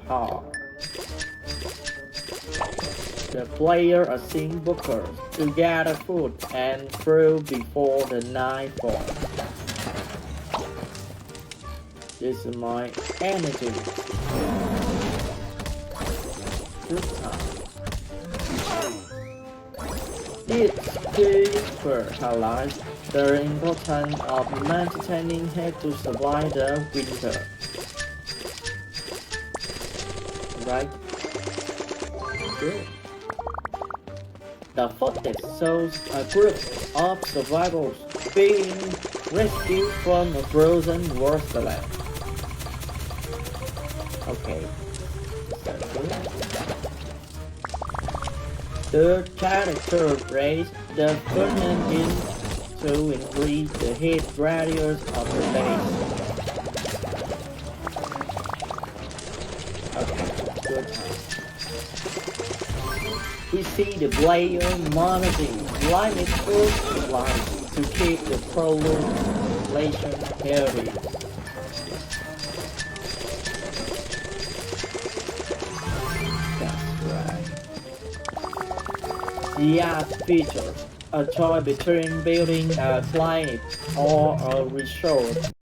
hard. The player assigns workers to gather food and fruit before the night falls. This is my energy. Good time. This paper highlights the importance of maintaining health to survive the winter. Right? Good. The footage shows a group of survivors being rescued from a frozen wasteland. Okay. The character raised the furnace in to increase the heat radius of the base. Okay, good time. We see the player monitoring limit food supply to keep the population healthy. The art features a choice between building a clinic or a resort.